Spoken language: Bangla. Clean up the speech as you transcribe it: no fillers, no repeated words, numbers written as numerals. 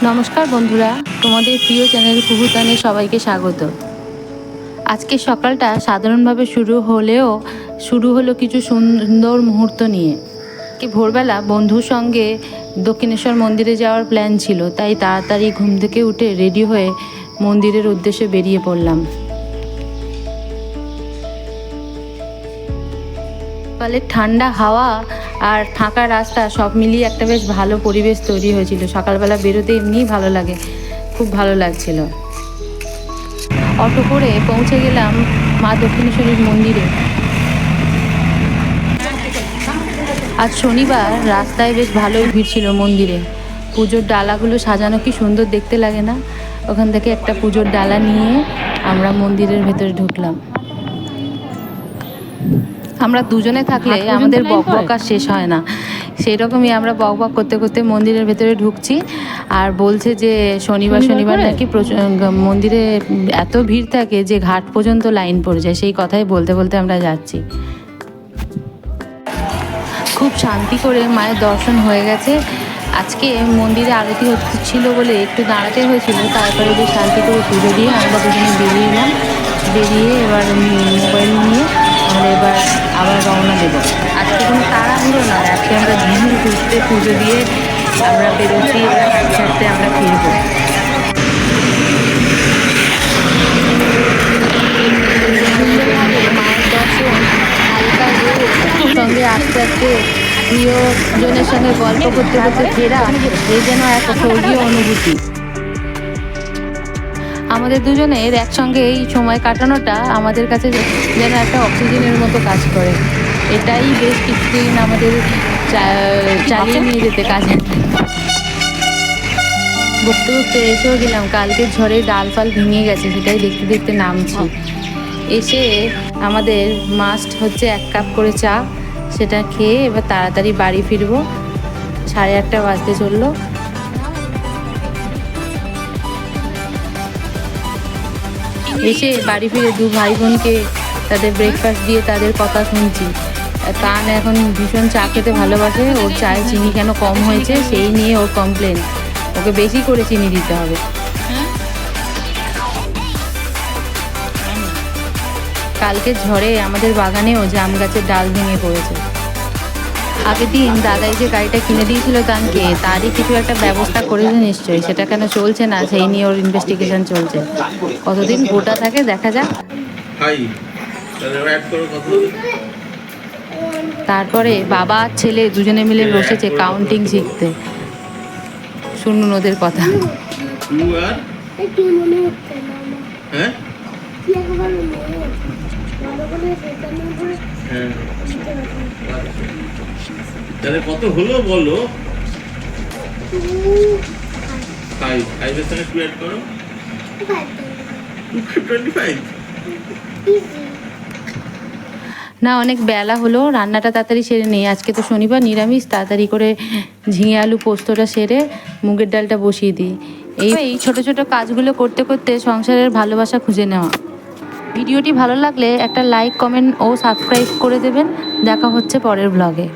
নমস্কার বন্ধুরা, তোমাদের প্রিয় চ্যানেল কুহুতানে সবাইকে স্বাগত। আজকে সকালটা সাধারণভাবে শুরু হলো কিছু সুন্দর মুহূর্ত নিয়ে। ভোরবেলা বন্ধুর সঙ্গে দক্ষিণেশ্বর মন্দিরে যাওয়ার প্ল্যান ছিল, তাই তাড়াতাড়ি ঘুম থেকে উঠে রেডি হয়ে মন্দিরের উদ্দেশ্যে বেরিয়ে পড়লাম। সকালের ঠান্ডা হাওয়া আর ফাঁকা রাস্তা সব মিলিয়ে একটা বেশ ভালো পরিবেশ তৈরি হয়েছিল। সকালবেলা বেরোতে এমনিই ভালো লাগে, খুব ভালো লাগছিল। অটো করে পৌঁছে গেলাম মা দক্ষিণেশ্বরীর মন্দিরে। আজ শনিবার, রাস্তায় বেশ ভালোই ভিড় ছিল মন্দিরে। পুজোর ডালাগুলো সাজানো কি সুন্দর দেখতে লাগে না? ওখান থেকে একটা পুজোর ডালা নিয়ে আমরা মন্দিরের ভেতরে ঢুকলাম। আমরা দুজনে থাকলে আমাদের বকবক আর শেষ হয় না, সেই রকমই আমরা বকবক করতে করতে মন্দিরের ভেতরে ঢুকছি। আর বলছে যে শনিবার নাকি মন্দিরে এত ভিড় থাকে যে ঘাট পর্যন্ত লাইন পড়ে যায়। সেই কথাই বলতে বলতে আমরা যাচ্ছি। খুব শান্তি করে মায়ের দর্শন হয়ে গেছে। আজকে মন্দিরে আরতি হচ্ছিল বলে একটু দাঁড়াতে হয়েছিল, তারপরে বেশ শান্তি করে পুজো দিয়ে আমরা দুজনে বেরিয়ে এলাম। বেরিয়ে এবার মোবাইল নিয়ে আমরা এবার আবার রওনা দেবো। আজকে কোনো তাড়াহুড়ো না, আজকে আমরা ধীরে ঘুরতে পুজো দিয়ে আমরা বেরোচ্ছি। এবার হাঁটতে হাঁটতে আমরা ফিরবো। মায়ের দর্শন, হালকা সঙ্গে আস্তে আস্তে প্রিয়জনের সঙ্গে গল্প করতে করতে ফেরা, এই যেন এক স্বর্গীয় অনুভূতি। আমাদের দুজনের একসঙ্গে এই সময় কাটানোটা আমাদের কাছে যেন একটা অক্সিজেনের মতো কাজ করে। এটাই বেশ কিছুদিন আমাদের চালিয়ে নিয়ে যেতে কাজে। বকতে বকতে এসেও গেলাম। কালকে ঝড়ে ডাল ফাল ভেঙে গেছে, সেটাই দেখতে দেখতে নামছি। এসে আমাদের মাস্ট হচ্ছে 1 কাপ করে চা, সেটা খেয়ে এবার তাড়াতাড়ি বাড়ি ফিরবো। 8:30 বাজতে চললো। এসে বাড়ি ফিরে দু ভাই বোনকে তাদের ব্রেকফাস্ট দিয়ে তাদের কথা শুনছি। তান এখন ভীষণ চা খেতে ভালোবাসে, ওর চায়ে চিনি কেন কম হয়েছে সেই নিয়ে ওর কমপ্লেন, ওকে বেশি করে চিনি দিতে হবে। কালকে ঝড়ে আমাদের বাগানেও জাম গাছের ডাল ভেঙে পড়েছে। আগের দিন দাদাই যে গাড়িটা কিনে দিয়েছিল তানকে, তারই কিছু একটা ব্যবস্থা করেছে নিশ্চয়ই। সেটা কেন চলছে না সেই নিয়ে ওর ইনভেস্টিগেশন চলছে। কতদিন গোটা থাকে দেখা যাক। তারপরে বাবা আর ছেলে দুজনে মিলে বসেছে কাউন্টিং শিখতে। শুনুন ওদের কথা। কত হলো বলো? 5 5 এর সঙ্গে 2 অ্যাড করো। 25 না, অনেক বেলা হলো, রান্নাটা তাড়াতাড়ি সেরে নেই। আজকে তো শনিবার, নিরামিষ। তাড়াতাড়ি করে ঝিঙে আলু পোস্তটা সেরে মুগের ডালটা বসিয়ে দিই। এই ছোট ছোট কাজগুলো করতে করতে সংসারের ভালোবাসা খুঁজে নেওয়া। ভিডিওটি ভালো লাগলে একটা লাইক, কমেন্ট ও সাবস্ক্রাইব করে দেবেন। দেখা হচ্ছে পরের ব্লগে।